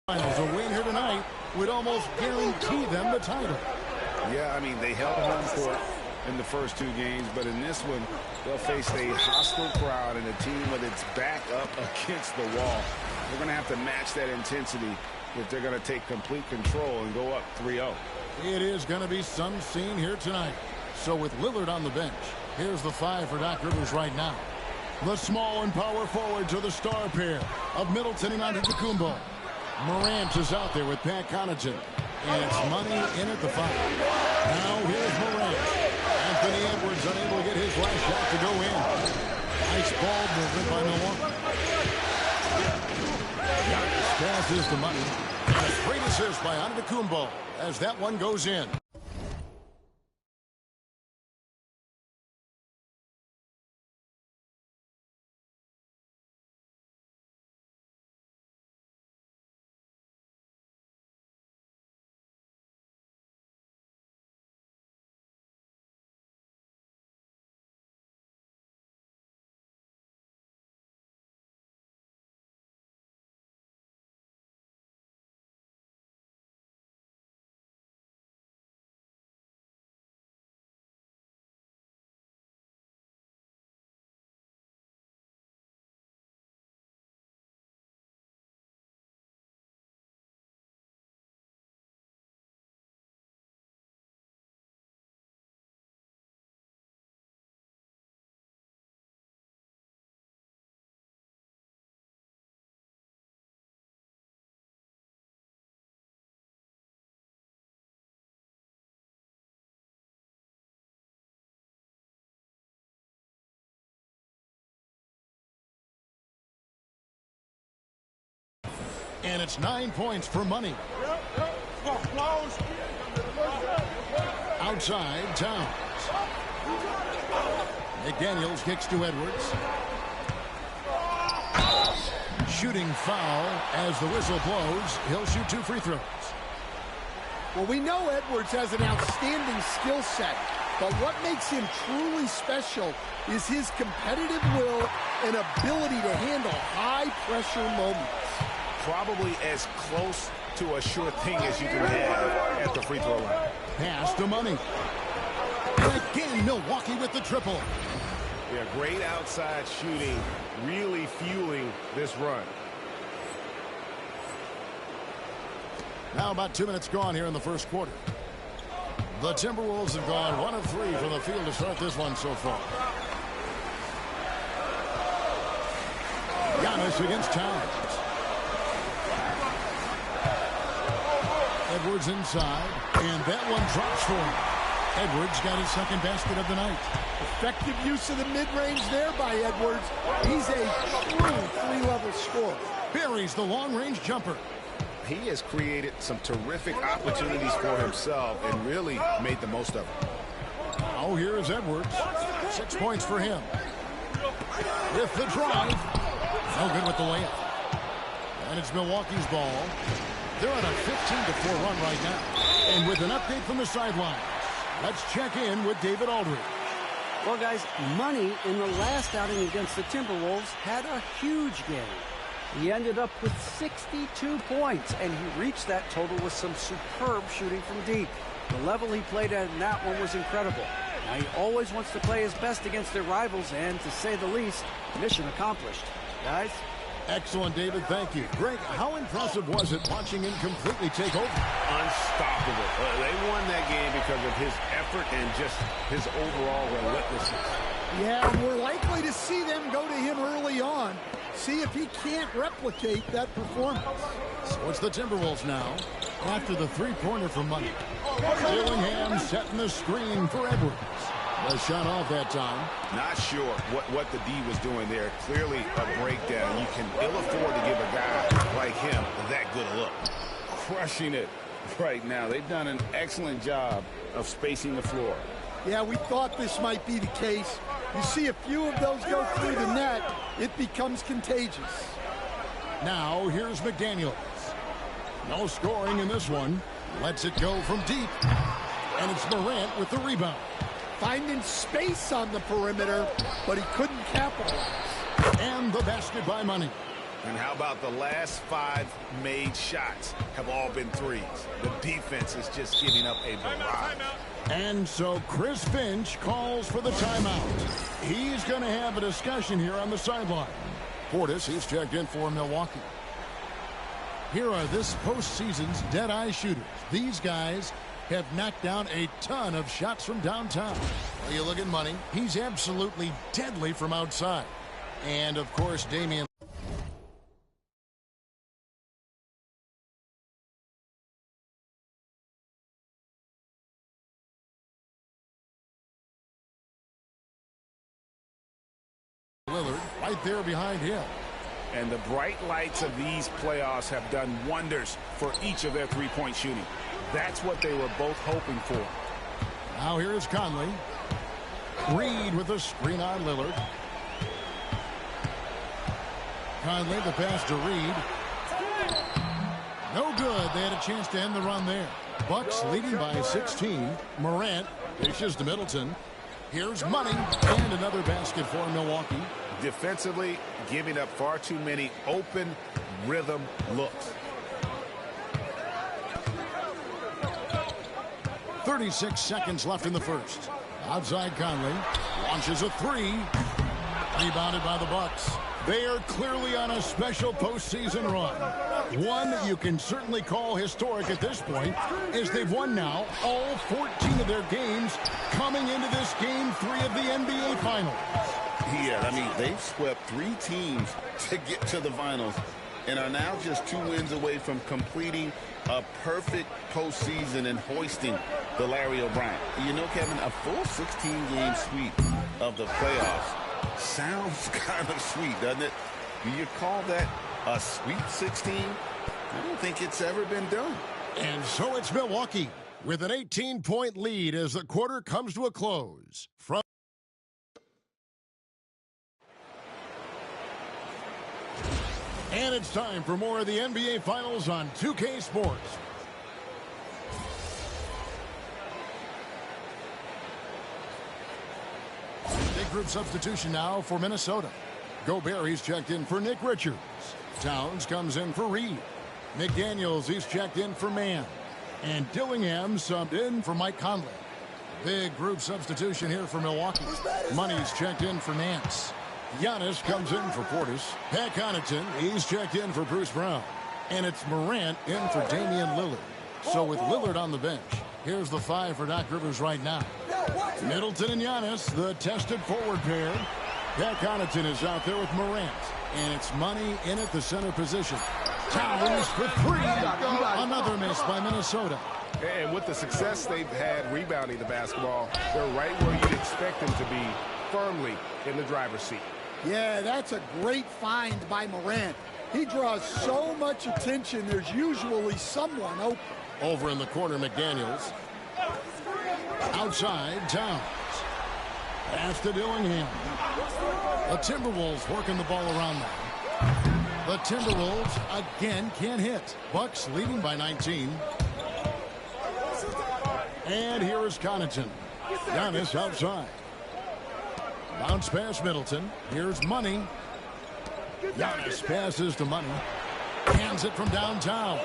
Finals. A win here tonight would almost guarantee them the title. Yeah, I mean, they held home court in the first two games, but in this one, they'll face a hostile crowd and a team with its back up against the wall. They're going to have to match that intensity if they're going to take complete control and go up 3-0. It is going to be some scene here tonight. So with Lillard on the bench, here's the five for Doc Rivers right now. The small and power forwards are the star pair of Middleton and Antetokounmpo. Morant is out there with Pat Connaughton. And it's money in at the five. Now here's Morant. Anthony Edwards unable to get his last shot to go in. Nice ball movement by Milwaukee. Giannis passes the money. And a great assist by Antetokounmpo as that one goes in. And it's 9 points for money. Outside, Towns. McDaniels kicks to Edwards. Shooting foul as the whistle blows. He'll shoot 2 free throws. Well, we know Edwards has an outstanding skill set, but what makes him truly special is his competitive will and ability to handle high-pressure moments. Probably as close to a sure thing as you can have at the free throw line. Pass to money. And again, Milwaukee with the triple. Yeah, great outside shooting, really fueling this run. Now about 2 minutes gone here in the first quarter. The Timberwolves have gone 1 of 3 from the field to start this one so far. Giannis against Towns. Edwards inside, and that one drops for him. Edwards got his second basket of the night. Effective use of the mid-range there by Edwards. He's a true three-level scorer. Buries the long-range jumper. He has created some terrific opportunities for himself and really made the most of it. Oh, here's Edwards. 6 points for him. With the drive. No good with the layup. And it's Milwaukee's ball. They're on a 15-4 run right now. And with an update from the sideline, let's check in with David Aldridge. Well, guys, money in the last outing against the Timberwolves had a huge game. He ended up with 62 points, and he reached that total with some superb shooting from deep. The level he played at in that one was incredible. Now, he always wants to play his best against their rivals, and to say the least, mission accomplished. Guys? Excellent, David. Thank you. Greg, how impressive was it watching him completely take over? Unstoppable. They won that game because of his effort and just his overall relentlessness. Yeah, we're likely to see them go to him early on. See if he can't replicate that performance. So it's the Timberwolves now after the three-pointer for money. Dillingham setting the screen for Edwards. The shot off that time. Not sure what the D was doing there. Clearly a breakdown. You can ill afford to give a guy like him that good a look. Crushing it right now. They've done an excellent job of spacing the floor. Yeah, we thought this might be the case. You see a few of those go through the net, it becomes contagious. Now here's McDaniels. No scoring in this one. Lets it go from deep. And it's Morant with the rebound. Finding space on the perimeter, but he couldn't capitalize. And the basket by money. And how about the last 5 made shots have all been threes? The defense is just giving up a barrage. And so Chris Finch calls for the timeout. He's going to have a discussion here on the sideline. Portis, he's checked in for Milwaukee. Here are this postseason's dead-eye shooters. These guys have knocked down a ton of shots from downtown. Well, you look at Money. He's absolutely deadly from outside. And, of course, Damian Lillard right there behind him. And the bright lights of these playoffs have done wonders for each of their three-point shooting. That's what they were both hoping for. Now here is Conley. Reed with a screen on Lillard. Conley, the pass to Reed. No good. They had a chance to end the run there. Bucks leading by 16. Morant dishes to Middleton. Here's Money and another basket for Milwaukee. Defensively, giving up far too many open rhythm looks. 36 seconds left in the first. Outside Conley. Launches a three. Rebounded by the Bucks. They are clearly on a special postseason run. One you can certainly call historic at this point, as they've won now all 14 of their games coming into this Game 3 of the NBA Finals. Yeah, I mean, they've swept 3 teams to get to the finals and are now just 2 wins away from completing a perfect postseason and hoisting the Larry O'Brien. You know, Kevin, a full 16-game sweep of the playoffs sounds kind of sweet, doesn't it? Do you call that a Sweet 16? I don't think it's ever been done. And so it's Milwaukee with an 18-point lead as the quarter comes to a close. And it's time for more of the NBA Finals on 2K Sports. Big group substitution now for Minnesota. Gobert, he's checked in for Nick Richards. Towns comes in for Reed. McDaniels, he's checked in for Mann. And Dillingham subbed in for Mike Conley. Big group substitution here for Milwaukee. Money's checked in for Nance. Giannis comes in for Portis. Pat Connaughton, he's checked in for Bruce Brown. And it's Morant in for Damian Lillard. So with Lillard on the bench, here's the 5 for Doc Rivers right now. Middleton and Giannis, the tested forward pair. Pat Connaughton is out there with Morant. And it's Money in at the center position. Towns for 3. Another miss by Minnesota. And with the success they've had rebounding the basketball, they're right where you'd expect them to be, firmly in the driver's seat. Yeah, that's a great find by Morant. He draws so much attention, there's usually someone open. Over in the corner, McDaniels. Outside, Towns. Pass to Dillingham. The Timberwolves working the ball around now. The Timberwolves again can't hit. Bucks leading by 19. And here is Connaughton. Giannis outside. Bounce pass Middleton. Here's Money. Giannis passes to Money. Hands it from downtown.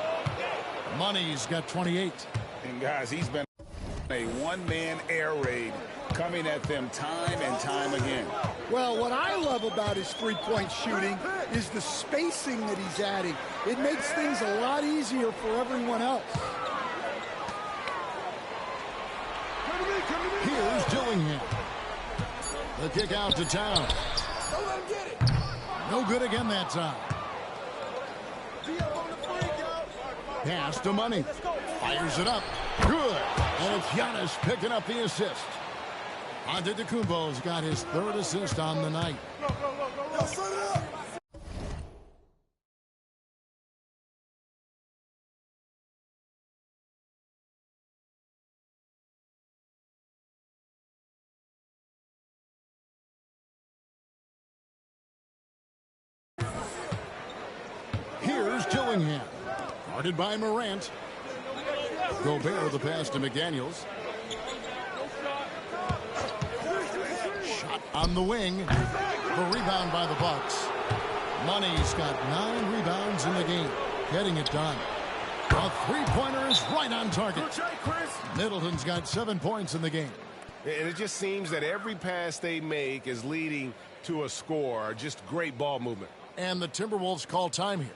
Money's got 28. And guys, he's been a one-man air raid coming at them time and time again. Well, what I love about his three-point shooting is the spacing that he's adding. It makes things a lot easier for everyone else. Here's Dillingham. The kick out to Town. No good again that time. Pass to Money. Fires it up. Good. And it's Giannis picking up the assist. Antetokounmpo's got his 3rd assist on the night. Here's Dillingham. Guarded by Morant. Gobert the pass to McDaniels. Shot on the wing. The rebound by the Bucks. Money's got 9 rebounds in the game, getting it done. A three-pointer is right on target. Middleton's got 7 points in the game. And it just seems that every pass they make is leading to a score. Just great ball movement. And the Timberwolves call time here.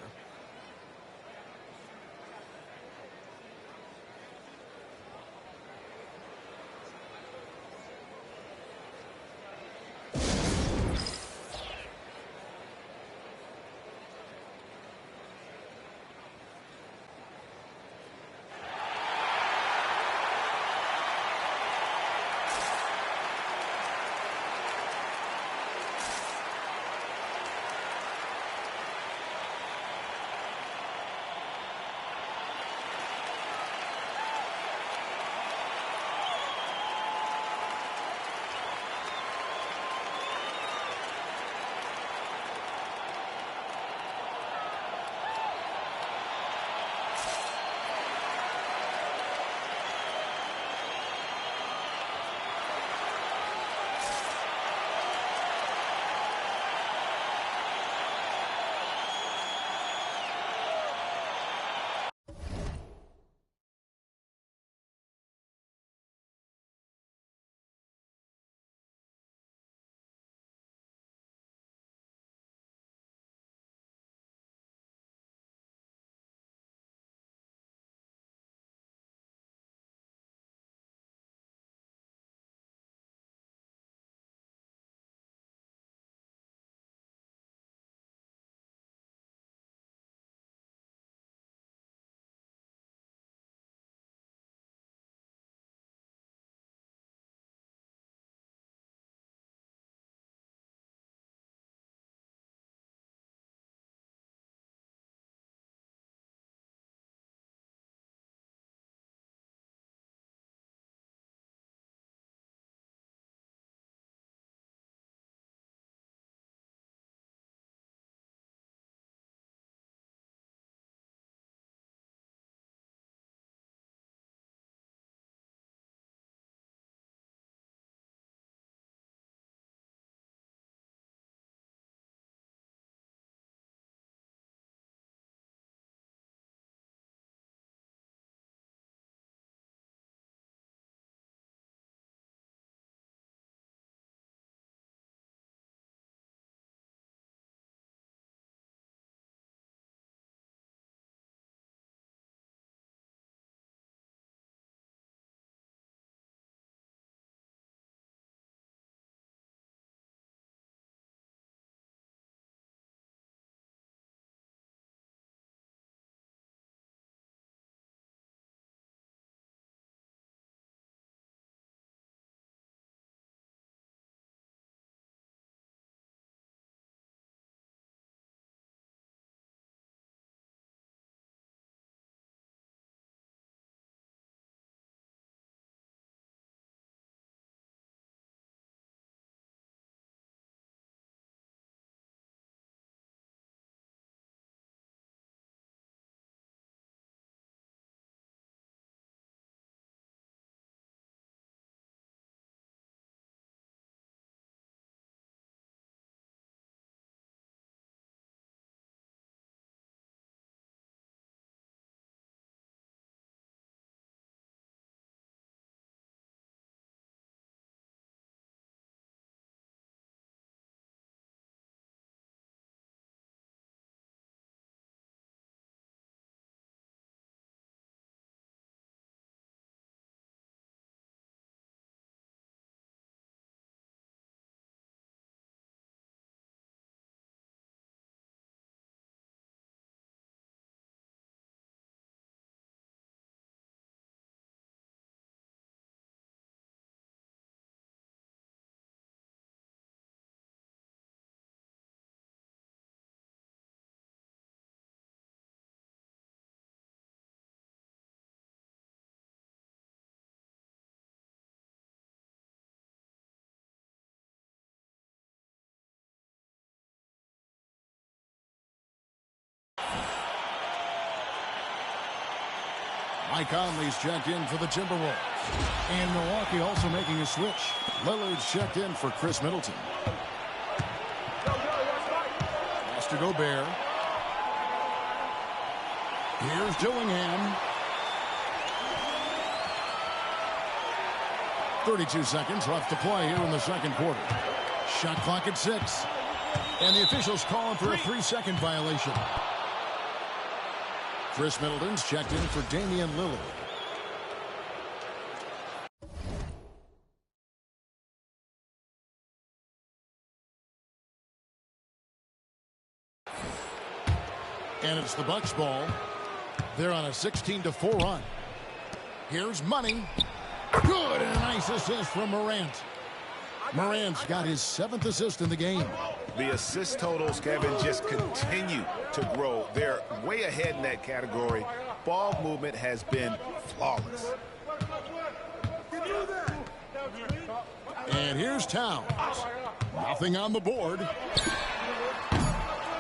Mike Conley's checked in for the Timberwolves. And Milwaukee also making a switch. Lillard's checked in for Chris Middleton. to Gobert. Here's Dillingham. 32 seconds left to play here in the second quarter. Shot clock at 6. And the officials calling for a 3-second violation. Chris Middleton's checked in for Damian Lillard. And it's the Bucks ball. They're on a 16-4 run. Here's Money. Good, and a nice assist from Morant. Morant's got his 7th assist in the game. The assist totals, Kevin, just continue to grow. They're way ahead in that category. Ball movement has been flawless. And here's Towns. Nothing on the board.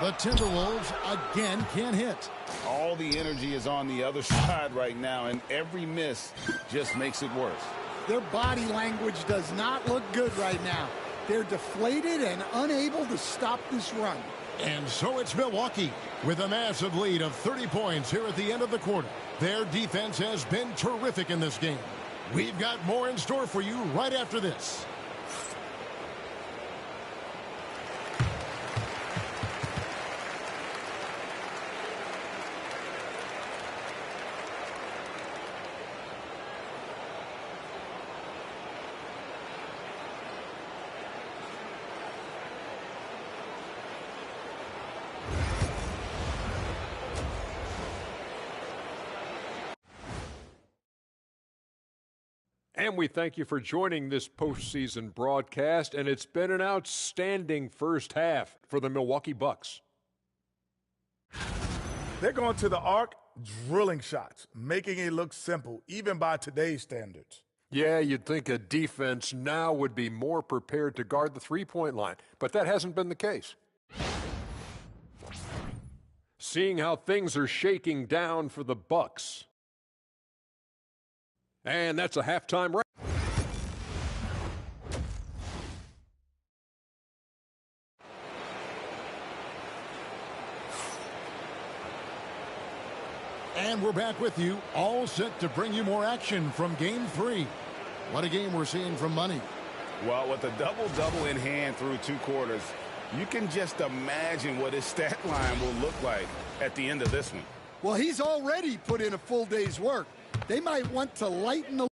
The Timberwolves again can't hit. All the energy is on the other side right now, and every miss just makes it worse. Their body language does not look good right now. They're deflated and unable to stop this run. And so it's Milwaukee with a massive lead of 30 points here at the end of the quarter. Their defense has been terrific in this game. We've got more in store for you right after this. And we thank you for joining this postseason broadcast, and it's been an outstanding first half for the Milwaukee Bucks. They're going to the arc, drilling shots, making it look simple, even by today's standards. Yeah, you'd think a defense now would be more prepared to guard the three-point line, but that hasn't been the case. Seeing how things are shaking down for the Bucks. And that's a halftime wrap. And we're back with you, all set to bring you more action from Game 3. What a game we're seeing from Money. Well, with a double-double in hand through 2 quarters, you can just imagine what his stat line will look like at the end of this one. Well, he's already put in a full day's work. They might want to lighten the...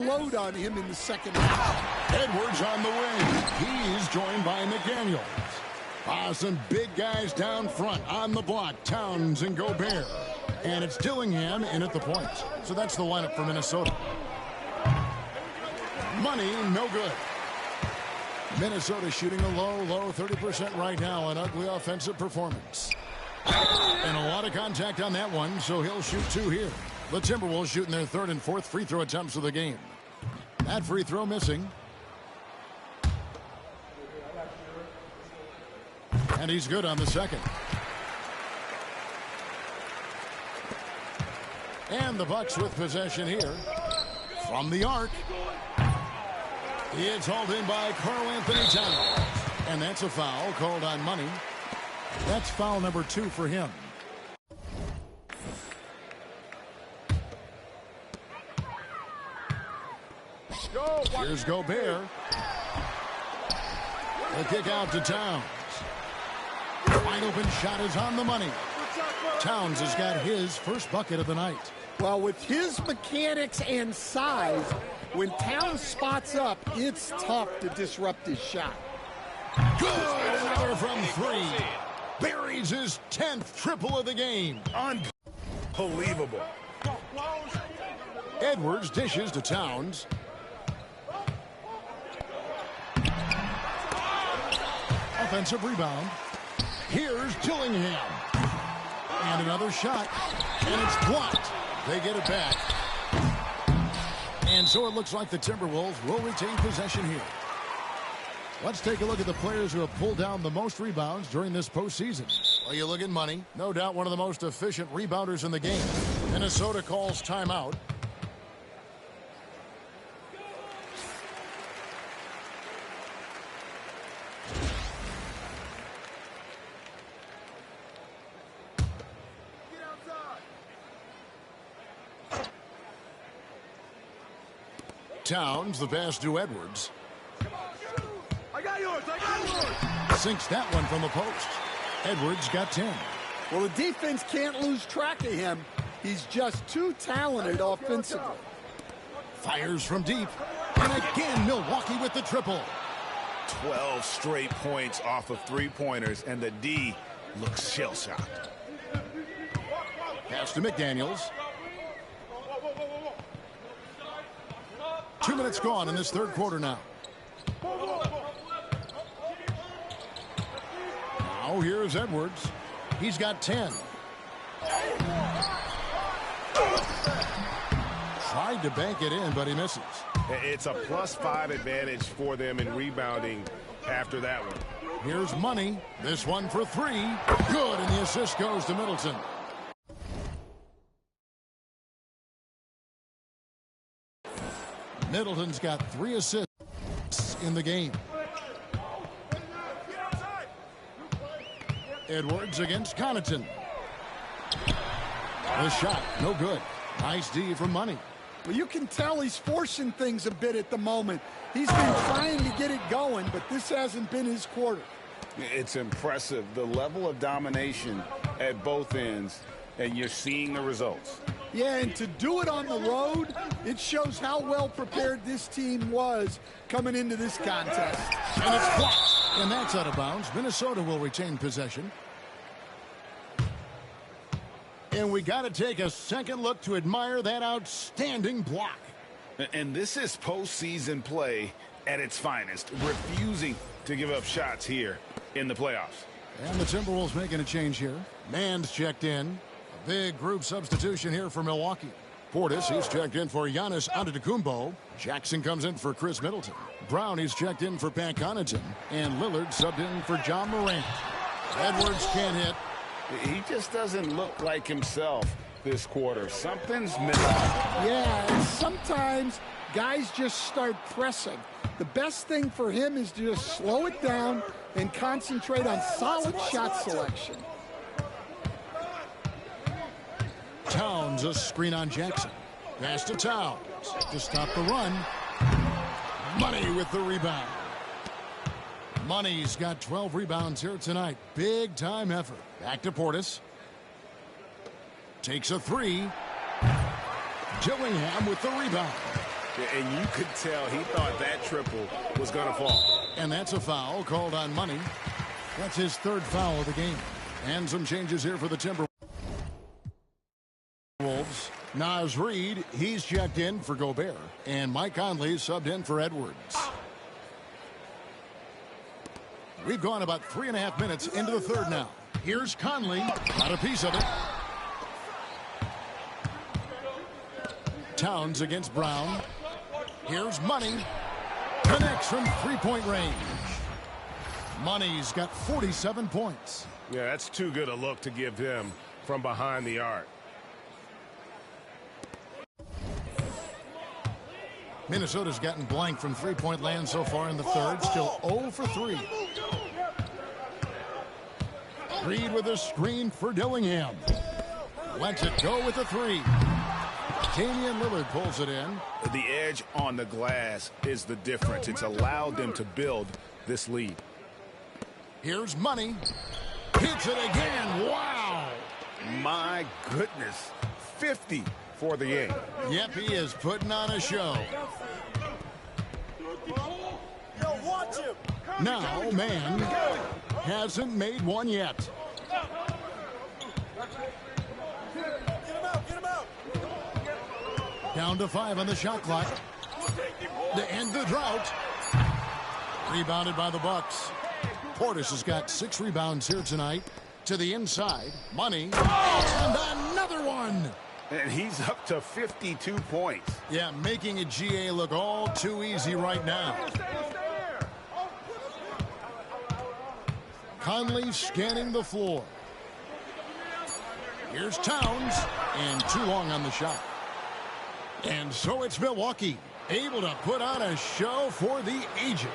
load on him in the second half. Edwards on the wing. He's joined by McDaniels. Some big guys down front on the block. Towns and Gobert. And it's Dillingham in at the point. So that's the lineup for Minnesota. Money, no good. Minnesota shooting a low 30% right now. An ugly offensive performance. And a lot of contact on that one, so he'll shoot 2 here. The Timberwolves shooting their 3rd and 4th free throw attempts of the game. That free throw missing. And he's good on the second. And the Bucks with possession here. From the arc. It's hauled in by Karl-Anthony Towns. And that's a foul called on Money. That's foul number 2 for him. Here's Gobert. The kick out to Towns. Wide open shot is on the money. Towns has got his first bucket of the night. Well, with his mechanics and size, when Towns spots up, it's tough to disrupt his shot. Good! Another from 3. Buries his 10th triple of the game. Unbelievable. Edwards dishes to Towns. Offensive rebound. Here's Dillingham. And another shot. And it's blocked. They get it back. And so it looks like the Timberwolves will retain possession here. Let's take a look at the players who have pulled down the most rebounds during this postseason. Well, you look at Money. No doubt one of the most efficient rebounders in the game. Minnesota calls timeout. Towns, the pass to Edwards. I got yours. Sinks that one from the post. Edwards got 10. Well, the defense can't lose track of him. He's just too talented offensively. Fires from deep. And again, Milwaukee with the triple. 12 straight points off of three-pointers, and the D looks shell-shocked. Pass to McDaniels. 2 minutes gone in this third quarter now. Now here's Edwards. He's got 10. Tried to bank it in, but he misses. It's a +5 advantage for them in rebounding after that one. Here's Money. This one for three. Good, and the assist goes to Middleton. Middleton's got 3 assists in the game. Edwards against Connaughton. The shot, no good. Nice D from Money. Well, you can tell he's forcing things a bit at the moment. He's been trying to get it going, but this hasn't been his quarter. It's impressive, the level of domination at both ends, and you're seeing the results. Yeah, and to do it on the road, it shows how well prepared this team was coming into this contest. And it's blocked. And that's out of bounds. Minnesota will retain possession. And we got to take a second look to admire that outstanding block. And this is postseason play at its finest, refusing to give up shots here in the playoffs. And the Timberwolves making a change here. Mann's checked in. A big group substitution here for Milwaukee. Portis, he's checked in for Giannis Antetokounmpo. Jackson comes in for Chris Middleton. Brown, he's checked in for Pat Connaughton. And Lillard subbed in for John Morant. Edwards can't hit. He just doesn't look like himself this quarter. Something's missing. Yeah, and sometimes guys just start pressing. The best thing for him is to just slow it down and concentrate on solid shot selection. Towns, a screen on Jackson. Pass to Towns to stop the run. Money with the rebound. Money's got 12 rebounds here tonight. Big time effort. Back to Portis. Takes a three. Dillingham with the rebound. And you could tell he thought that triple was going to fall. And that's a foul called on Money. That's his third foul of the game. And some changes here for the Timberwolves. Naz Reid, he's checked in for Gobert. And Mike Conley subbed in for Edwards. We've gone about 3.5 minutes into the third now. Here's Conley. Got a piece of it. Towns against Brown. Here's Money. Connects from three-point range. Money's got 47 points. Yeah, that's too good a look to give him from behind the arc. Minnesota's gotten blank from three-point land so far in the third. Still 0 for 3. Reid with a screen for Dillingham. Lets it go with a three. Damian Lillard pulls it in. The edge on the glass is the difference. It's allowed them to build this lead. Here's Money. Hits it again. Wow. My goodness. 50 for the game. Yep, he is putting on a show. Now, man hasn't made one yet. Down to 5 on the shot clock. To end the drought. Rebounded by the Bucks. Portis has got 6 rebounds here tonight. To the inside. Money. And another one. And he's up to 52 points. Yeah, making a GA look all too easy right now. Conley scanning the floor. Here's Towns, and too long on the shot. And so it's Milwaukee, able to put on a show for the ages.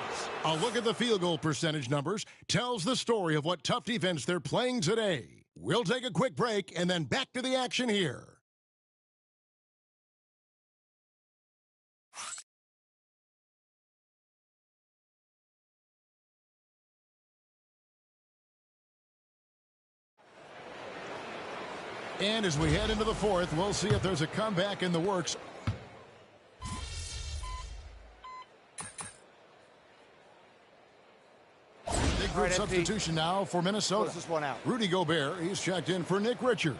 A look at the field goal percentage numbers tells the story of what tough defense they're playing today. We'll take a quick break and then back to the action here. And as we head into the fourth, we'll see if there's a comeback in the works. Big group substitution now for Minnesota. This one out. Rudy Gobert, he's checked in for Nick Richards.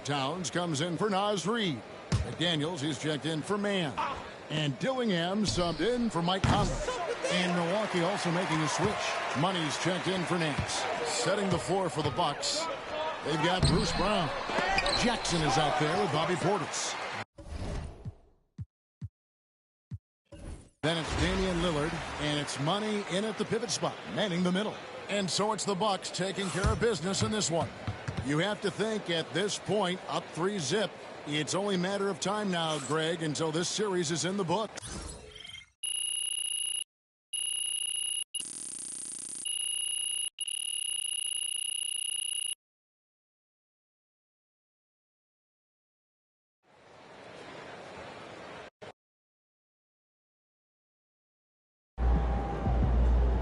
Towns comes in for Naz Reid. McDaniels, he's checked in for Mann. And Dillingham subbed in for Mike Conley. And Milwaukee also making a switch. Money's checked in for Nance. Setting the floor for the Bucks. They've got Bruce Brown. Jackson is out there with Bobby Portis. Then it's Damian Lillard, and it's Money in at the pivot spot, manning the middle. And so it's the Bucks taking care of business in this one. You have to think at this point, up 3-zip, it's only a matter of time now, Greg, until this series is in the book.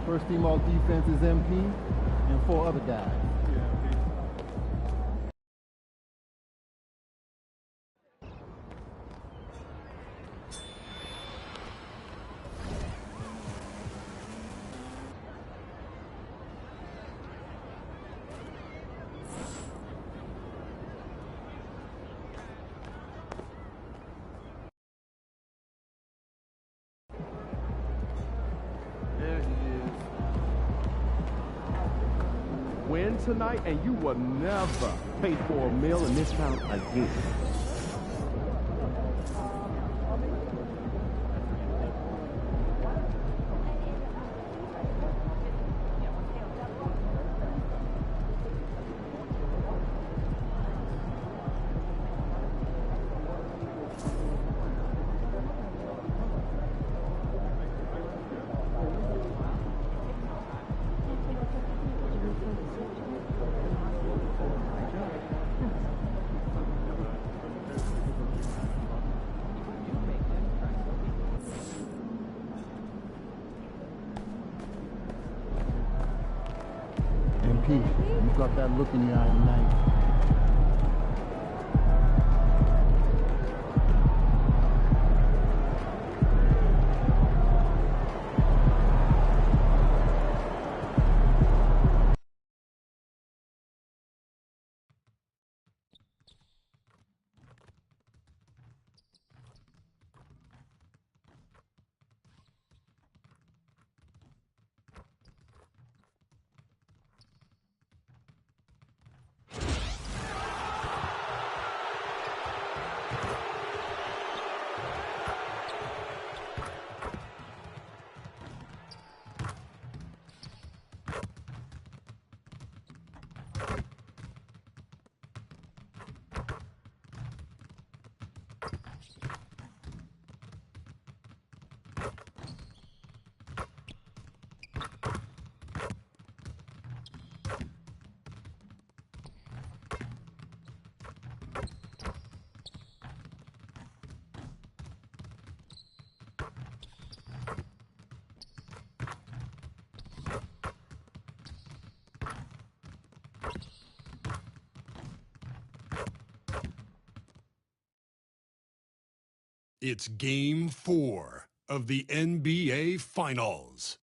First team all defense is MP and 4 other guys. Win tonight, and you will never pay for a meal in this town again. You got that look in your eye tonight. It's Game 4 of the NBA Finals.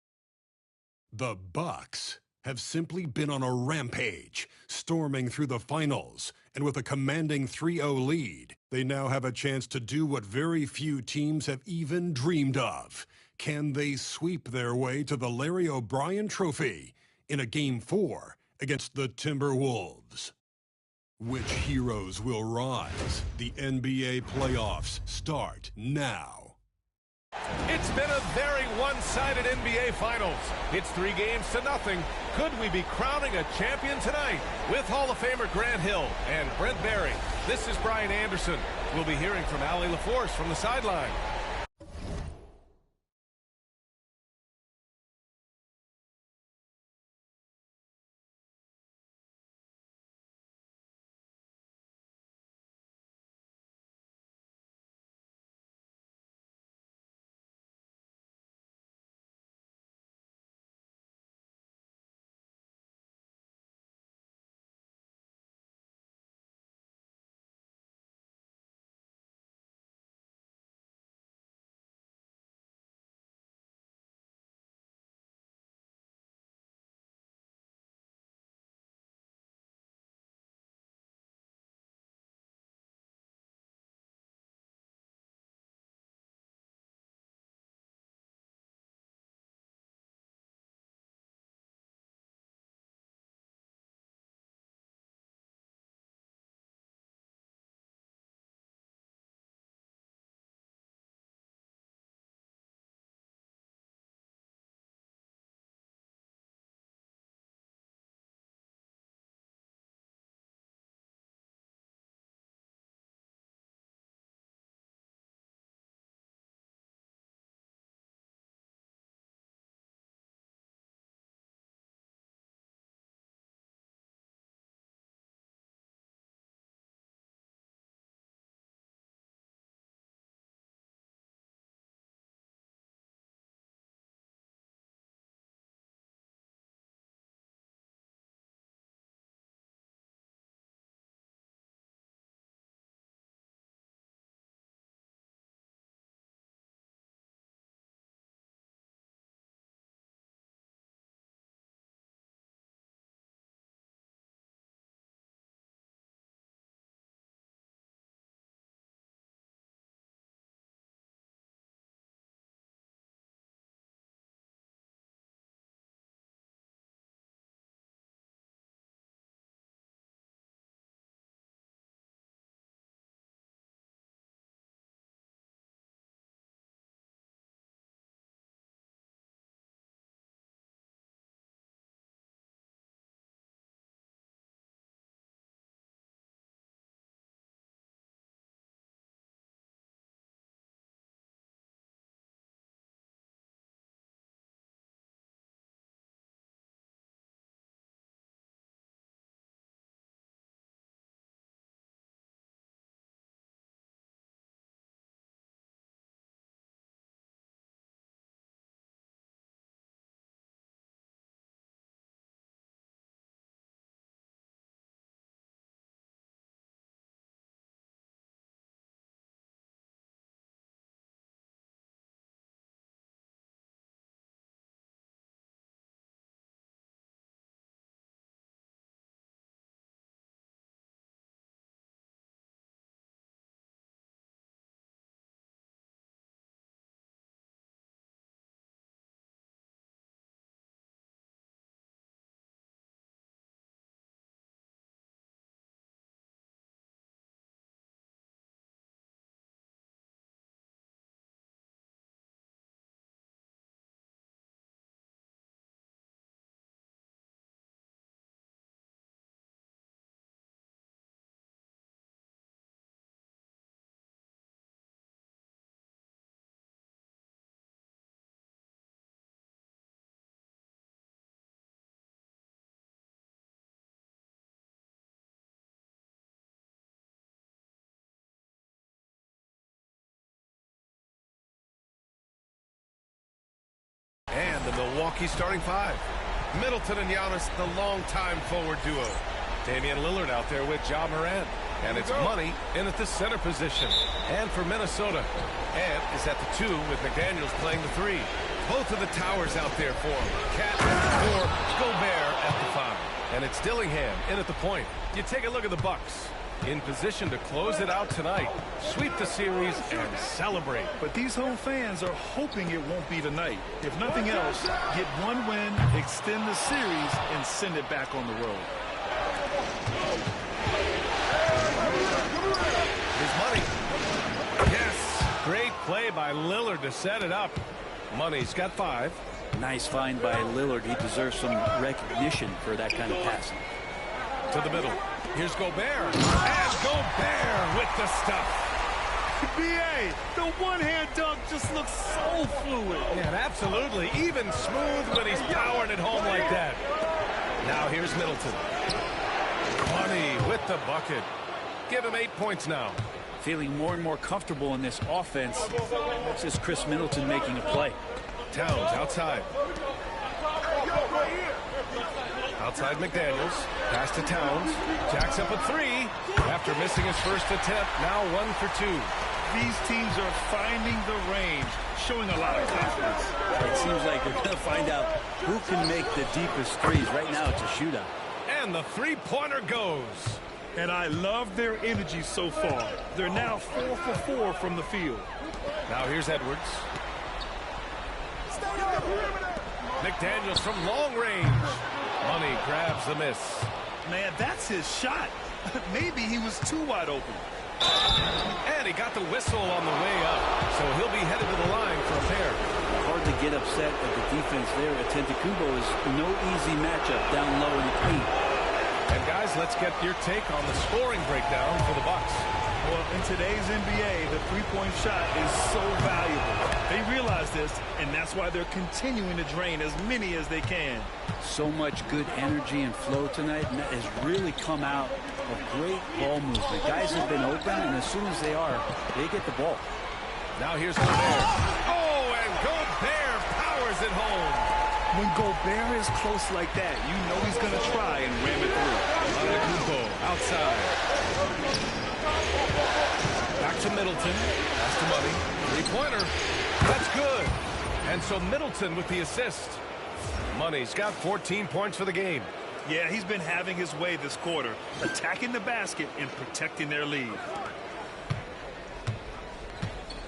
The Bucks have simply been on a rampage, storming through the finals, and with a commanding 3-0 lead, they now have a chance to do what very few teams have even dreamed of. Can they sweep their way to the Larry O'Brien Trophy in a Game 4 against the Timberwolves? Which heroes will rise? The NBA playoffs start now. It's been a very one-sided NBA Finals. It's 3-0. Could we be crowning a champion tonight? With Hall of Famer Grant Hill and Brent Barry, this is Brian Anderson. We'll be hearing from Allie LaForce from the sideline. And the Milwaukee starting five. Middleton and Giannis, the longtime forward duo. Damian Lillard out there with Ja Morant. And it's Money in at the center position. And for Minnesota. And is at the 2 with McDaniels playing the 3. Both of the towers out there for him. Cat at the 4, Gobert at the 5. And it's Dillingham in at the point. You take a look at the Bucks. In position to close it out tonight, sweep the series, and celebrate. But these home fans are hoping it won't be tonight. If nothing else, get one win, extend the series, and send it back on the road. Here's Money. Yes, great play by Lillard to set it up. Money's got 5. Nice find by Lillard. He deserves some recognition for that kind of passing. To the middle. Here's Gobert. And Gobert with the stuff. B.A., the one-hand dunk just looks so fluid. Yeah, absolutely. Even smooth when he's powering it home like that. Now here's Middleton. Money with the bucket. Give him 8 points now. Feeling more and more comfortable in this offense. That's just Chris Middleton making a play. Towns outside. Outside McDaniels. Pass to Towns. Jacks up a 3. After missing his first attempt, now 1 for 2. These teams are finding the range, showing a lot of confidence. It seems like they're going to find out who can make the deepest threes. Right now, it's a shootout. And the three-pointer goes. And I love their energy so far. They're now 4 for 4 from the field. Now here's Edwards. McDaniels from long range. Money grabs the miss. Man, that's his shot. Maybe he was too wide open. And he got the whistle on the way up, so he'll be headed to the line for a pair. Hard to get upset at the defense there. Antetokounmpo is no easy matchup down low in the paint. And guys, let's get your take on the scoring breakdown for the Bucks. Well, in today's NBA, the three-point shot is so valuable. They realize this, and that's why they're continuing to drain as many as they can. So much good energy and flow tonight, and that has really come out of great ball movement. Guys have been open, and as soon as they are, they get the ball. Now here's Gobert. Oh, and Gobert powers it home. When Gobert is close like that, you know he's going to try and ram it through. Antetokounmpo outside. Back to Middleton. Pass to Money. Three-pointer. That's good. And so Middleton with the assist. Money's got 14 points for the game. Yeah, he's been having his way this quarter, attacking the basket and protecting their lead.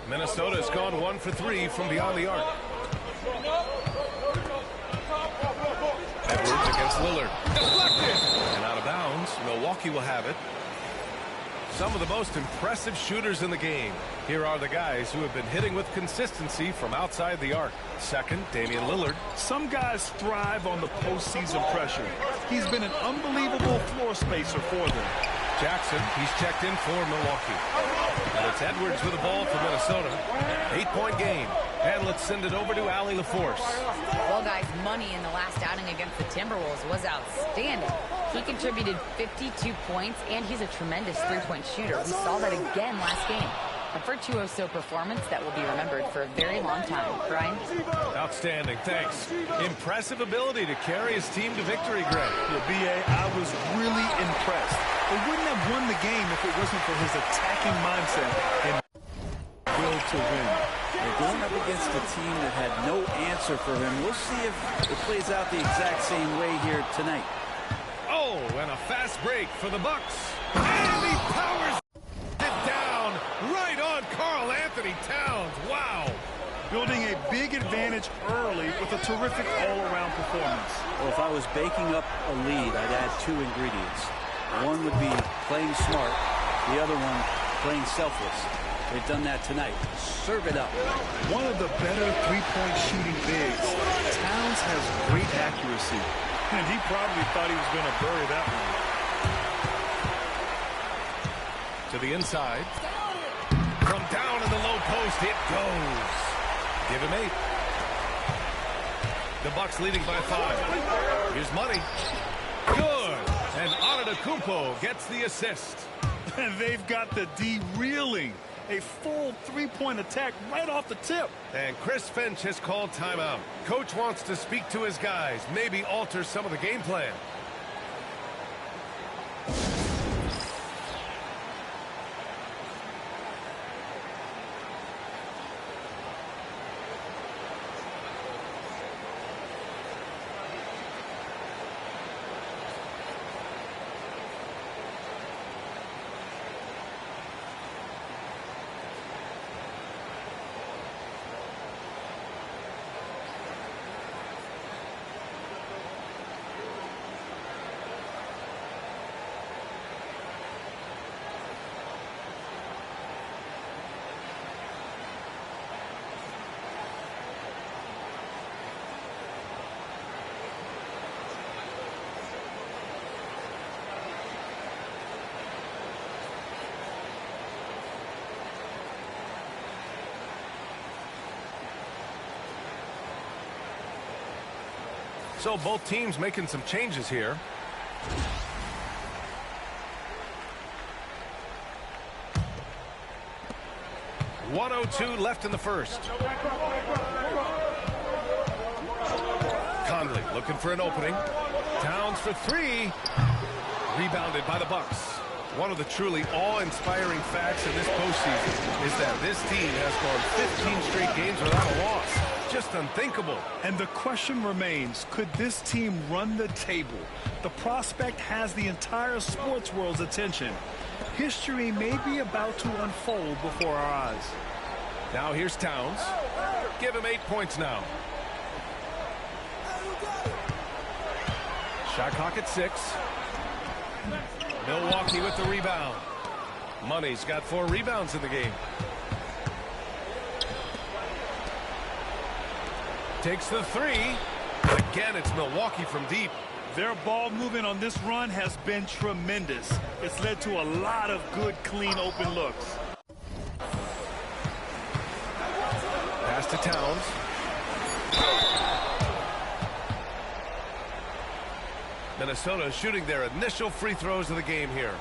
Minnesota's gone 1 for 3 from beyond the arc. Edwards against Lillard. Deflected! And out of bounds. Milwaukee will have it. Some of the most impressive shooters in the game. Here are the guys who have been hitting with consistency from outside the arc. Second, Damian Lillard. Some guys thrive on the postseason pressure. He's been an unbelievable floor spacer for them. Jackson, he's checked in for Milwaukee. And it's Edwards with the ball for Minnesota. 8-point game. And let's send it over to Allie LaForce. Well, guys, Money in the last outing against the Timberwolves was outstanding. He contributed 52 points, and he's a tremendous three-point shooter. We saw that again last game. A virtuoso performance that will be remembered for a very long time. Brian? Outstanding, thanks. Impressive ability to carry his team to victory, Greg. Yeah, B.A., I was really impressed. They wouldn't have won the game if it wasn't for his attacking mindset and will to win. They're going up against a team that had no answer for him. We'll see if it plays out the exact same way here tonight. Oh, and a fast break for the Bucks. And he powers it down right on Karl Anthony Towns. Wow. Building a big advantage early with a terrific all-around performance. Well, if I was baking up a lead, I'd add 2 ingredients. One would be playing smart. The other one, playing selfless. They've done that tonight. Serve it up. One of the better three-point shooting bigs. Towns has great accuracy. And he probably thought he was going to bury that one. To the inside. From down in the low post, it goes. Give him 8. The Bucks leading by 5. Here's Money. Good. And Antetokounmpo gets the assist. And they've got the D reeling. A full three-point attack right off the tip. And Chris Finch has called timeout. Coach wants to speak to his guys, maybe alter some of the game plan. So both teams making some changes here. .102 left in the first. Conley looking for an opening. Towns for three. Rebounded by the Bucks. One of the truly awe-inspiring facts in this postseason is that this team has gone 15 straight games without a loss. Just unthinkable. And the question remains, could this team run the table? The prospect has the entire sports world's attention. History may be about to unfold before our eyes. Now here's Towns. Give him 8 points now. Shot clock at 6. Milwaukee with the rebound. Money's got 4 rebounds in the game. Takes the 3. Again, it's Milwaukee from deep. Their ball movement on this run has been tremendous. It's led to a lot of good, clean, open looks. Pass to Towns. Minnesota shooting their initial free throws of the game here.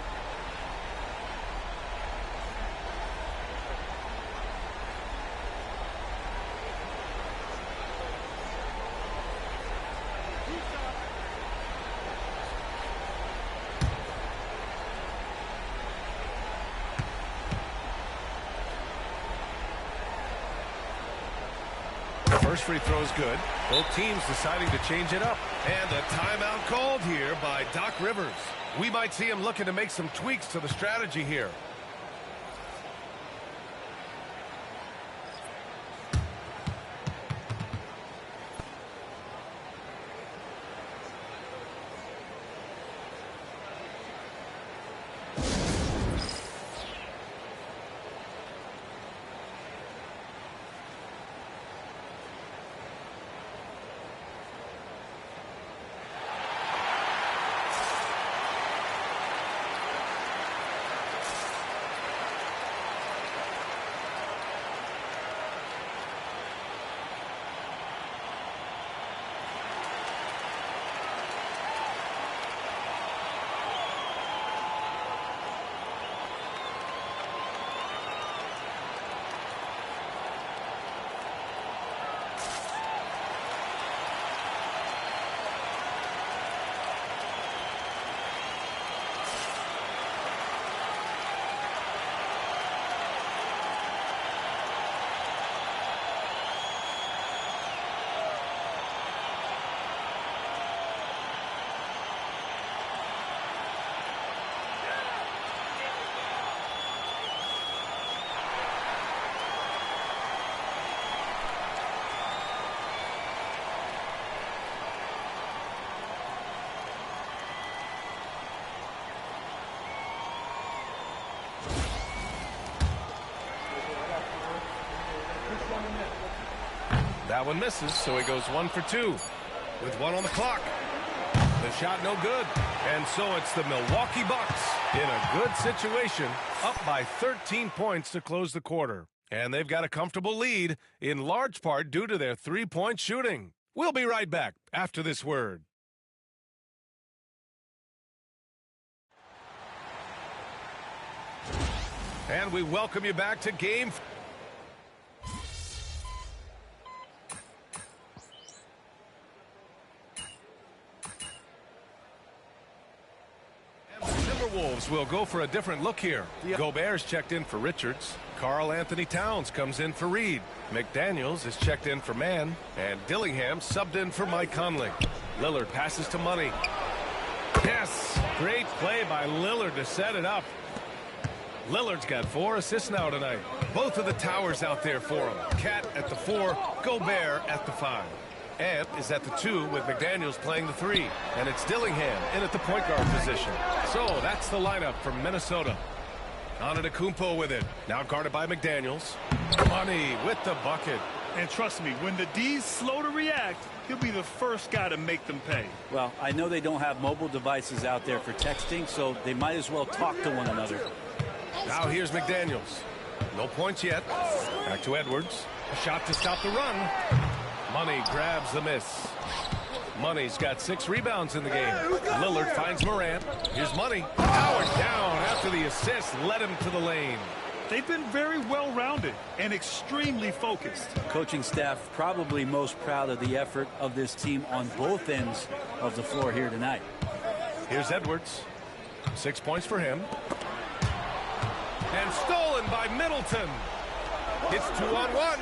First free throw is good. Both teams deciding to change it up. And a timeout called here by Doc Rivers. We might see him looking to make some tweaks to the strategy here. That one misses, so he goes 1 for 2 with 1 on the clock. The shot no good, and so it's the Milwaukee Bucks in a good situation, up by 13 points to close the quarter. And they've got a comfortable lead, in large part due to their three-point shooting. We'll be right back after this word. And we welcome you back to Game 4. Wolves will go for a different look here. Gobert's checked in for Richards. Karl Anthony Towns comes in for Reed. McDaniels is checked in for Mann. And Dillingham subbed in for Mike Conley. Lillard passes to Money. Yes! Great play by Lillard to set it up. Lillard's got 4 assists now tonight. Both of the towers out there for him. Cat at the 4, Gobert at the 5. Ant is at the 2 with McDaniels playing the 3. And it's Dillingham in at the point guard position. So that's the lineup from Minnesota. Antetokounmpo with it. Now guarded by McDaniels. Money with the bucket. And trust me, when the D's slow to react, he'll be the first guy to make them pay. Well, I know they don't have mobile devices out there for texting, so they might as well talk to one another. Now here's McDaniels. No points yet. Back to Edwards. A shot to stop the run. Money grabs the miss. Money's got 6 rebounds in the game. Lillard finds Morant. Here's Money. Powered down after the assist led him to the lane. They've been very well-rounded and extremely focused. Coaching staff probably most proud of the effort of this team on both ends of the floor here tonight. Here's Edwards. 6 points for him. And stolen by Middleton. It's 2-on-1.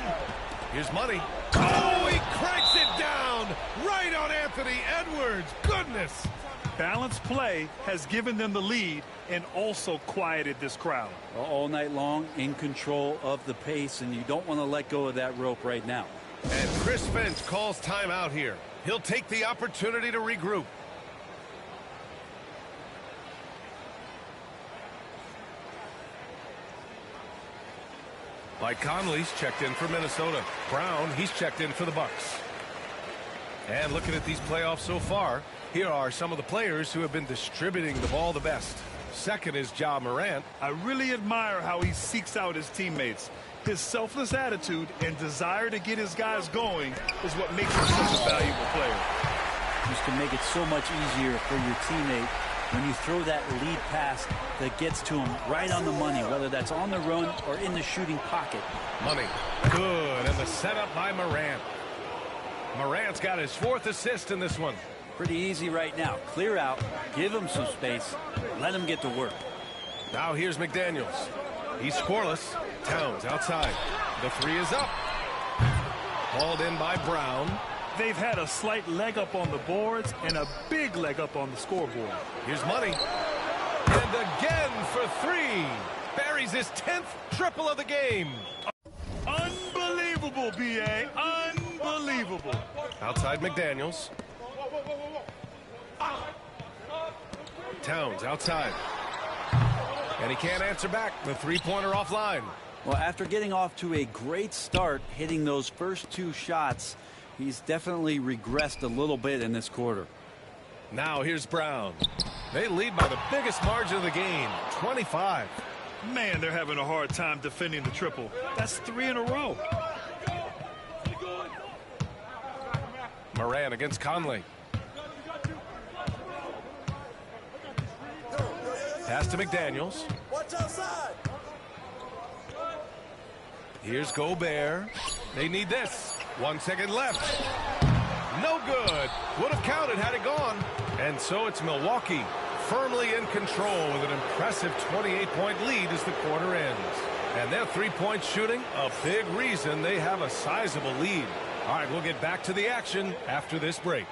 Here's Money. Oh, he cranks it down right on Anthony Edwards. Goodness. Balanced play has given them the lead and also quieted this crowd. All night long, in control of the pace, and you don't want to let go of that rope right now. And Chris Finch calls timeout here. He'll take the opportunity to regroup. Mike Conley's checked in for Minnesota. Brown, he's checked in for the Bucks. And looking at these playoffs so far, here are some of the players who have been distributing the ball the best. Second is Ja Morant. I really admire how he seeks out his teammates. His selfless attitude and desire to get his guys going is what makes him such a valuable player. Used to make it so much easier for your teammate when you throw that lead pass that gets to him right on the money, whether that's on the run or in the shooting pocket. Money. Good. And the setup by Morant. Morant's got his 4th assist in this one. Pretty easy right now. Clear out, give him some space, let him get to work. Now here's McDaniels. He's scoreless. Towns outside. The 3 is up. Hauled in by Brown. They've had a slight leg up on the boards and a big leg up on the scoreboard. Here's Money. And again for 3. Buries his 10th triple of the game. Unbelievable, B.A. Unbelievable. Outside McDaniels. Towns outside. And he can't answer back. The 3-pointer offline. Well, after getting off to a great start, hitting those first 2 shots, he's definitely regressed a little bit in this quarter. Now here's Brown. They lead by the biggest margin of the game, 25. Man, they're having a hard time defending the triple. That's 3 in a row. Morant against Conley. Pass to McDaniels. Watch outside. Here's Gobert. They need this. 1 second left. No good. Would have counted had it gone. And so it's Milwaukee firmly in control with an impressive 28-point lead as the quarter ends. And their 3-point shooting, a big reason they have a sizable lead. All right, we'll get back to the action after this break.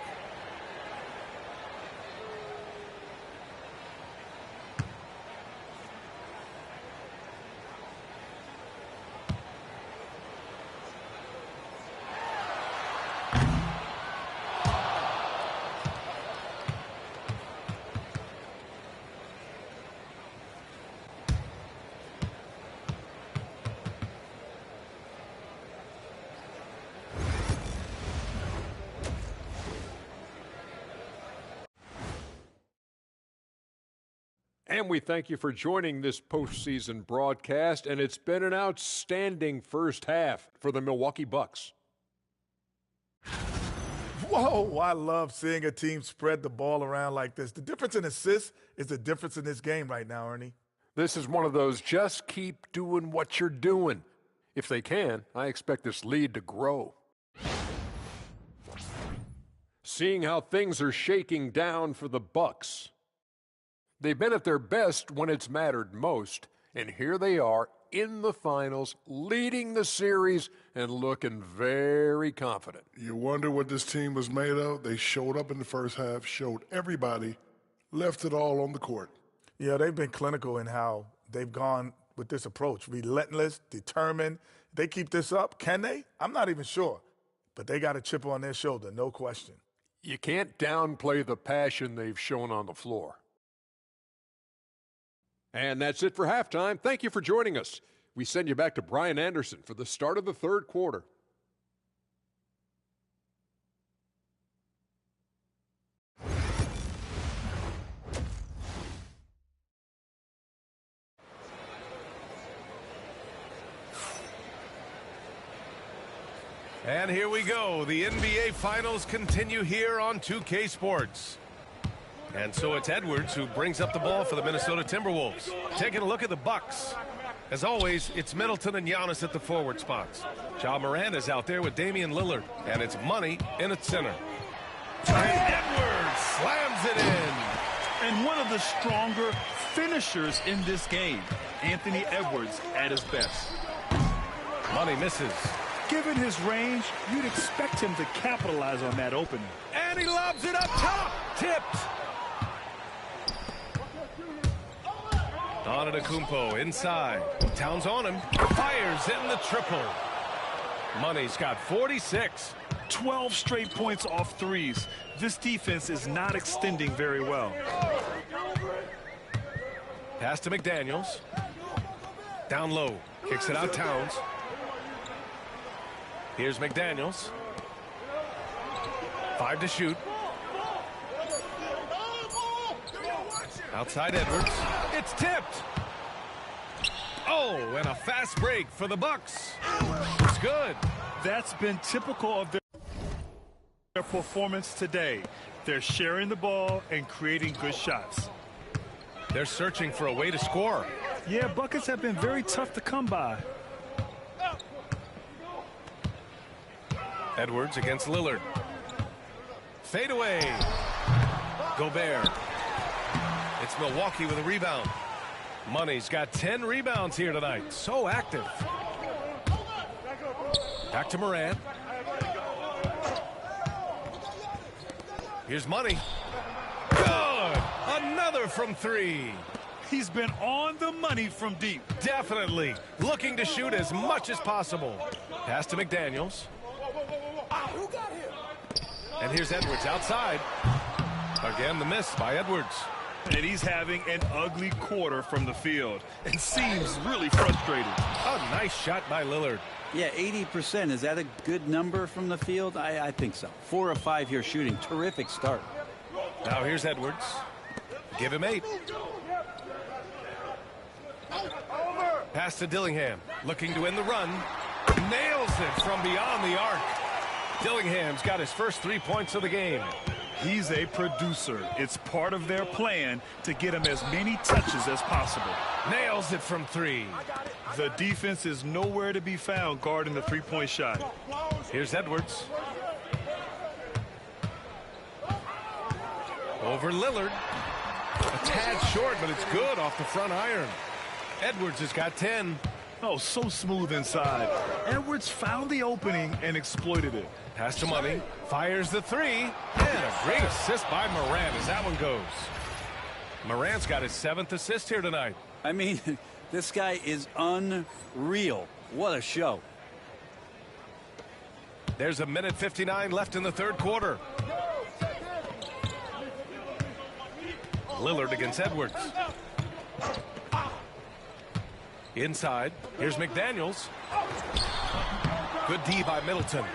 And we thank you for joining this postseason broadcast, and it's been an outstanding first half for the Milwaukee Bucks. Whoa, I love seeing a team spread the ball around like this. The difference in assists is the difference in this game right now, Ernie. This is one of those just keep doing what you're doing. If they can, I expect this lead to grow. Seeing how things are shaking down for the Bucks. They've been at their best when it's mattered most, and here they are in the finals, leading the series and looking very confident. You wonder what this team was made of? They showed up in the first half, showed everybody, left it all on the court. Yeah, they've been clinical in how they've gone with this approach. Relentless, determined. They keep this up. Can they? I'm not even sure. But they got a chip on their shoulder, no question. You can't downplay the passion they've shown on the floor. And that's it for halftime. Thank you for joining us. We send you back to Brian Anderson for the start of the third quarter. And here we go. The NBA Finals continue here on 2K Sports. And so it's Edwards who brings up the ball for the Minnesota Timberwolves. Taking a look at the Bucks. As always, it's Middleton and Giannis at the forward spots. Ja Morant is out there with Damian Lillard. And it's Money in its center. And Edwards slams it in. And one of the stronger finishers in this game, Anthony Edwards at his best. Money misses. Given his range, you'd expect him to capitalize on that opening. And he lobs it up top. Tipped. Antetokounmpo inside. Towns on him. Fires in the triple. Money's got 46. 12 straight points off threes. This defense is not extending very well. Pass to McDaniels. Down low. Kicks it out Towns. Here's McDaniels. 5 to shoot. Outside Edwards. It's tipped. Oh, and a fast break for the Bucks. It's good. That's been typical of their performance today. They're sharing the ball and creating good shots. They're searching for a way to score. Yeah, buckets have been very tough to come by. Edwards against Lillard. Fade away. Gobert. It's Milwaukee with a rebound. Money's got 10 rebounds here tonight. So active. Back to Morant. Here's Money. Good. Another from 3. He's been on the money from deep. Definitely. Looking to shoot as much as possible. Pass to McDaniels. And here's Edwards outside. Again, the miss by Edwards. And he's having an ugly quarter from the field and seems really frustrated. A nice shot by Lillard. Yeah, 80%. Is that a good number from the field? I think so. 4 of 5 here shooting. Terrific start. Now here's Edwards. Give him 8. Pass to Dillingham. Looking to end the run. Nails it from beyond the arc. Dillingham's got his first 3 points of the game. He's a producer. It's part of their plan to get him as many touches as possible. Nails it from 3. The defense is nowhere to be found guarding the three-point shot. Here's Edwards. Over Lillard. A tad short, but it's good off the front iron. Edwards has got 10. Oh, so smooth inside. Edwards found the opening and exploited it. Pass to Money. Fires the 3. And a great assist by Morant as that one goes. Morant's got his 7th assist here tonight. I mean, this guy is unreal. What a show. There's 1:59 left in the third quarter. Lillard against Edwards. Inside. Here's McDaniels. Good D by Middleton.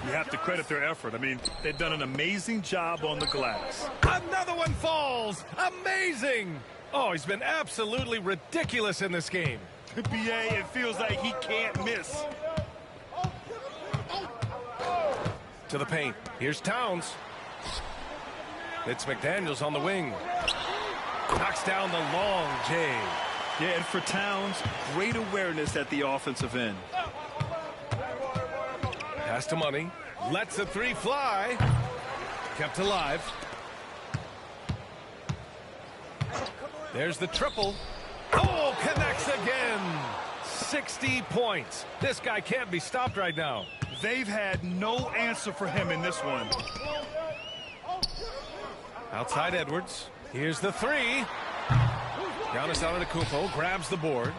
You have to credit their effort. I mean, they've done an amazing job on the glass. Another one falls. Amazing. Oh, he's been absolutely ridiculous in this game. BA, it feels like he can't miss. To the paint. Here's Towns. It's McDaniels on the wing. Knocks down the long J. Yeah, and for Towns, great awareness at the offensive end. Pass to Money. Lets the 3 fly. Kept alive. There's the triple. Oh, connects again. 60 points. This guy can't be stopped right now. They've had no answer for him in this one. Outside Edwards. Here's the 3. Giannis Antetokounmpo grabs the board.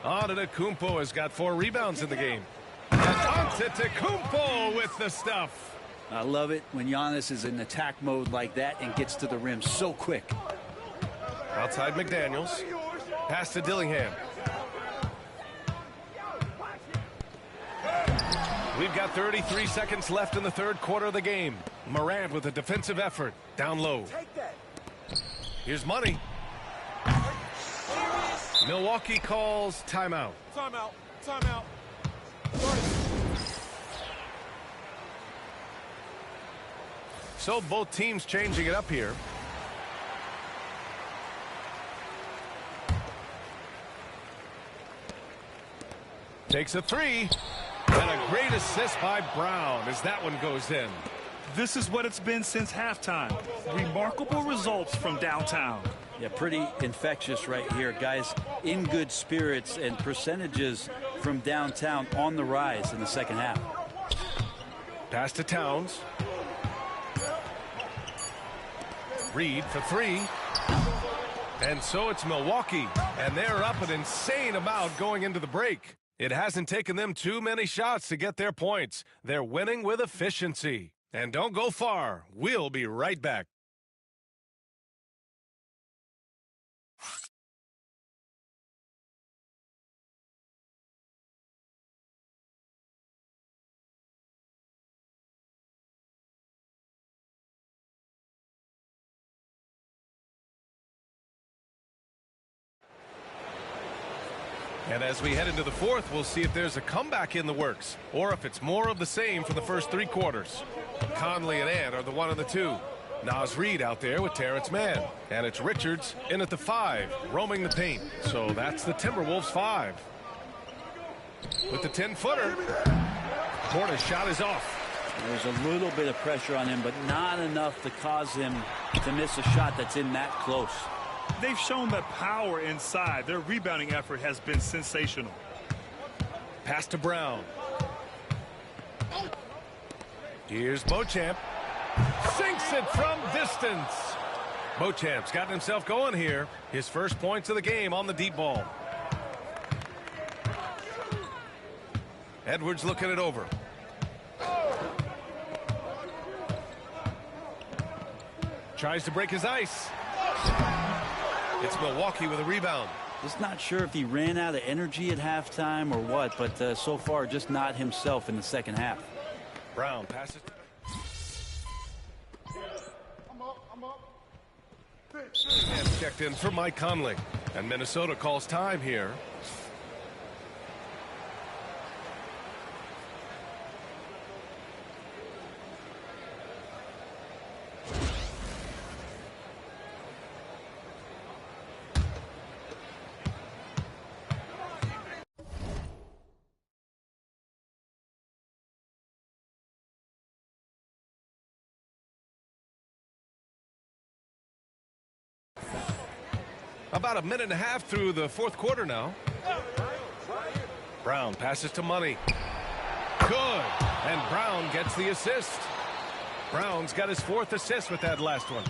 Antetokounmpo has got 4 rebounds in the game. And Antetokounmpo with the stuff. I love it when Giannis is in attack mode like that and gets to the rim so quick. Outside McDaniels. Pass to Dillingham. We've got 33 seconds left in the third quarter of the game. Morant with a defensive effort. Down low. Here's Money. Milwaukee calls timeout. Timeout. Timeout. So both teams changing it up here. Takes a three. And a great assist by Brown as that one goes in. This is what it's been since halftime. Remarkable results from downtown. Yeah, pretty infectious right here. Guys in good spirits, and percentages from downtown on the rise in the second half. Pass to Towns. Reed for three. And so it's Milwaukee. And they're up an insane amount going into the break. It hasn't taken them too many shots to get their points. They're winning with efficiency. And don't go far. We'll be right back. And as we head into the fourth, we'll see if there's a comeback in the works or if it's more of the same for the first three quarters. Conley and Ant are the 1 and the 2. Naz Reid out there with Terrence Mann. And it's Richards in at the 5, roaming the paint. So that's the Timberwolves 5. With the 10-footer, Porter's shot is off. There's a little bit of pressure on him, but not enough to cause him to miss a shot that's in that close. They've shown the power inside. Their rebounding effort has been sensational. Pass to Brown. Here's Beauchamp. Sinks it from distance. Beauchamp's gotten himself going here. His first points of the game on the deep ball. Edwards looking it over. Tries to break his ice. It's Milwaukee with a rebound. Just not sure if he ran out of energy at halftime or what, but so far just not himself in the second half. Brown passes. And checked in for Mike Conley. And Minnesota calls time here. About a minute and a half through the fourth quarter now. Brown passes to Money. Good. And Brown gets the assist. Brown's got his 4th assist with that last one.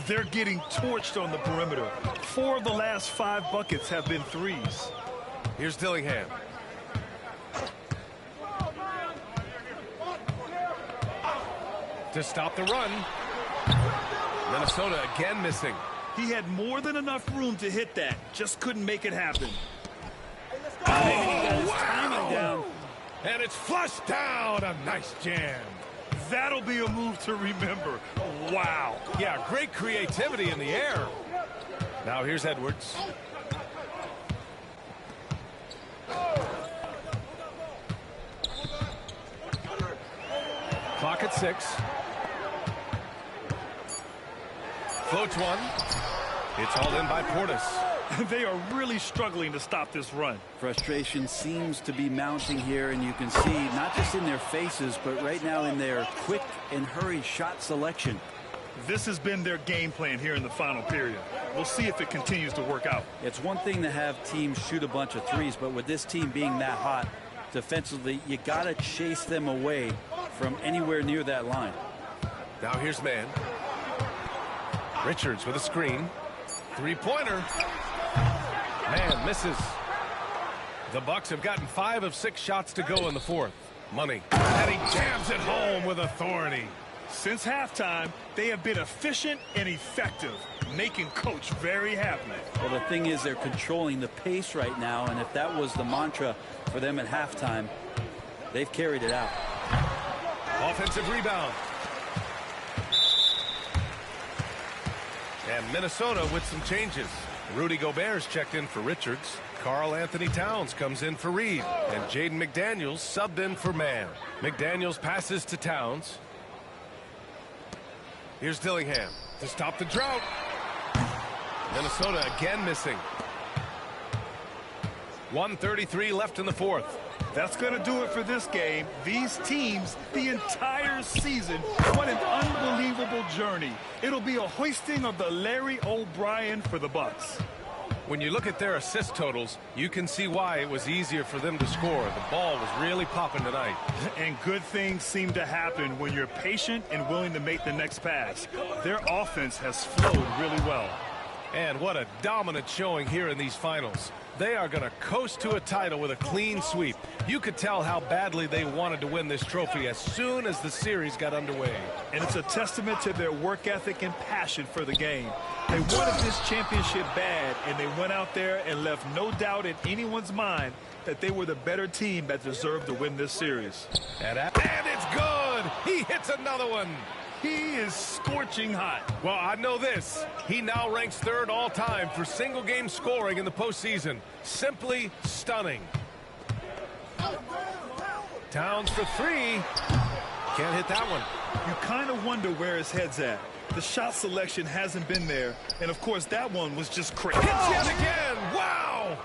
They're getting torched on the perimeter. 4 of the last 5 buckets have been threes. Here's Dillingham. To stop the run. Minnesota again missing. He had more than enough room to hit that. Just couldn't make it happen. Timing down. And it's flushed down. A nice jam. That'll be a move to remember. Wow. Yeah, great creativity in the air. Now here's Edwards. Clock at 6. Floats one. It's all in by Portis. They are really struggling to stop this run. Frustration seems to be mounting here, and you can see not just in their faces, but right now in their quick and hurried shot selection. This has been their game plan here in the final period. We'll see if it continues to work out. It's one thing to have teams shoot a bunch of threes, but with this team being that hot defensively, you got to chase them away from anywhere near that line. Now here's Mann. Richards with a screen. Three-pointer. Mann misses. The Bucks have gotten 5 of 6 shots to go in the fourth. Money. And he jams it home with authority. Since halftime, they have been efficient and effective, making Coach very happy. Well, the thing is, they're controlling the pace right now, and if that was the mantra for them at halftime, they've carried it out. Offensive rebound. And Minnesota with some changes. Rudy Gobert's checked in for Richards. Karl Anthony Towns comes in for Reed. And Jaden McDaniels subbed in for Mann. McDaniels passes to Towns. Here's Dillingham to stop the drought. Minnesota again missing. 1:33 left in the fourth. That's going to do it for this game. These teams, the entire season, what an unbelievable journey. It'll be a hoisting of the Larry O'Brien for the Bucks. When you look at their assist totals, you can see why it was easier for them to score. The ball was really popping tonight. And good things seem to happen when you're patient and willing to make the next pass. Their offense has flowed really well. And what a dominant showing here in these finals. They are going to coast to a title with a clean sweep. You could tell how badly they wanted to win this trophy as soon as the series got underway. And it's a testament to their work ethic and passion for the game. They wanted this championship bad, and they went out there and left no doubt in anyone's mind that they were the better team that deserved to win this series. And it's good. He hits another one. He is scorching hot. Well, I know this. He now ranks third all-time for single-game scoring in the postseason. Simply stunning. Towns for three. Can't hit that one. You kind of wonder where his head's at. The shot selection hasn't been there. And, of course, that one was just crazy. Hits yet again. Wow.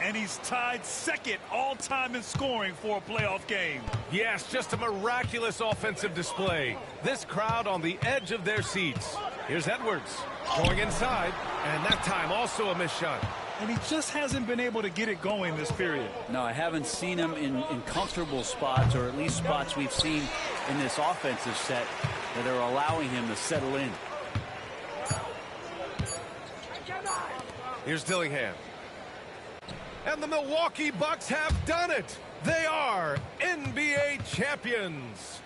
And he's tied second all-time in scoring for a playoff game. Yes, just a miraculous offensive display. This crowd on the edge of their seats. Here's Edwards going inside, and that time also a missed shot. And he just hasn't been able to get it going this period. No, I haven't seen him in comfortable spots, or at least spots we've seen in this offensive set that are allowing him to settle in. Here's Dillingham. And the Milwaukee Bucks have done it. They are NBA champions.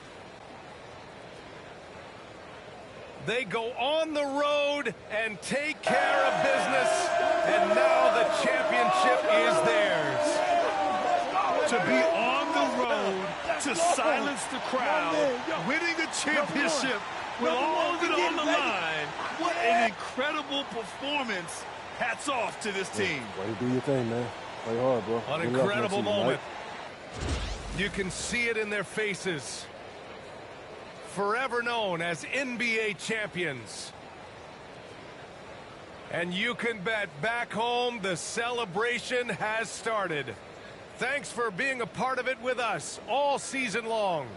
They go on the road and take care of business. And now the championship is theirs. To be on the road, to silence the crowd, winning a championship with all of it on the line. What an incredible performance. Hats off to this team. Way to do your thing, man. Play hard, bro. An incredible moment. You can see it in their faces. Forever known as NBA champions. And you can bet back home the celebration has started. Thanks for being a part of it with us all season long.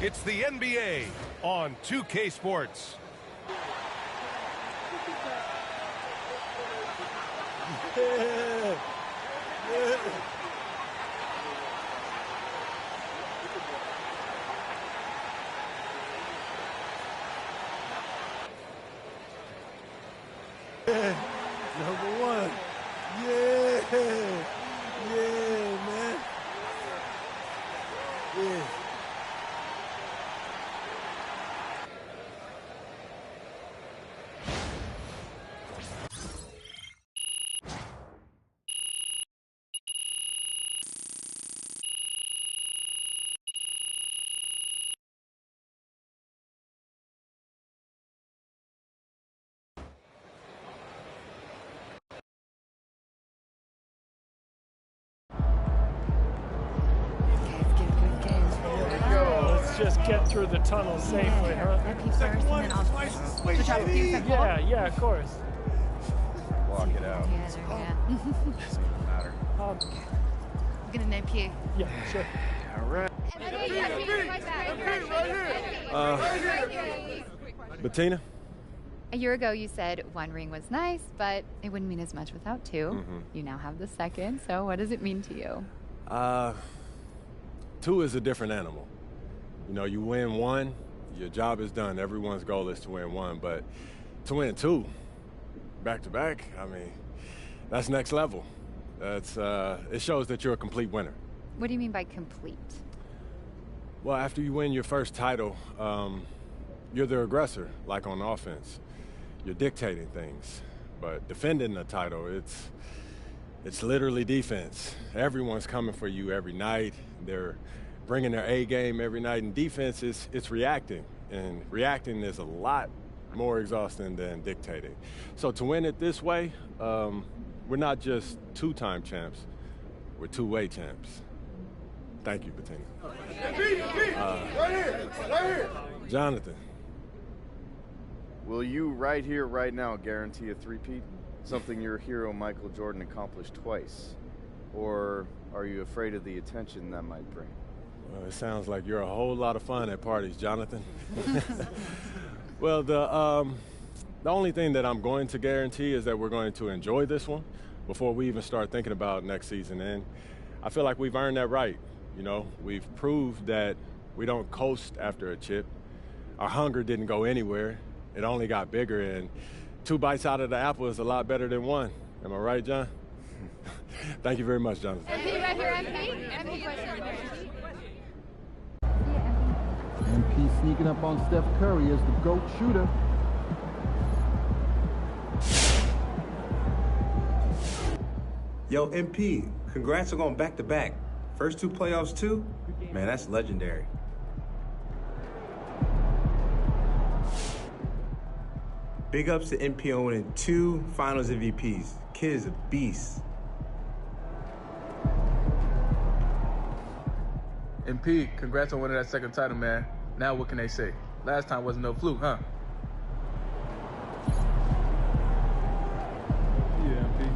It's the NBA on 2K Sports. Number one. Yeah. Yeah, man. Yeah. Just get through the tunnel safely, huh? Yeah, of course. Walk it out. Doesn't matter. I'm gonna nip you. Yeah, sure. All right. Bettina? A year ago, you said one ring was nice, but it wouldn't mean as much without two. You now have the second, so what does it mean to you? Two is a different animal. You know, you win one, your job is done. Everyone's goal is to win one, but to win two, back-to-back, I mean, that's next level. That's it shows that you're a complete winner. What do you mean by complete? Well, after you win your first title, you're the aggressor, like on offense. You're dictating things, but defending the title, it's literally defense. Everyone's coming for you every night. They're bringing their A game every night, and defense it's reacting, and reacting is a lot more exhausting than dictating. So to win it this way, we're not just two-time champs, we're two-way champs. Thank you, Bettina. Right here. Jonathan, Will you right here, right now, guarantee a three-peat? Something your hero Michael Jordan accomplished twice? Or are you afraid of the attention that might bring? Well, it sounds like you're a whole lot of fun at parties, Jonathan. Well, the only thing that I'm going to guarantee is that we're going to enjoy this one before we even start thinking about next season. And I feel like we've earned that right. You know, we've proved that we don't coast after a chip. Our hunger didn't go anywhere. It only got bigger, and 2 bites out of the apple is a lot better than 1. Am I right, John? Thank you very much, Jonathan. MP sneaking up on Steph Curry as the GOAT shooter. Yo, MP, congrats on going back-to-back. First 2 playoffs, too? Man, that's legendary. Big ups to MP on winning 2 Finals MVPs. Kid is a beast. MP, congrats on winning that 2nd title, man. Now what can they say? Last time wasn't no fluke, huh? Yeah, MP.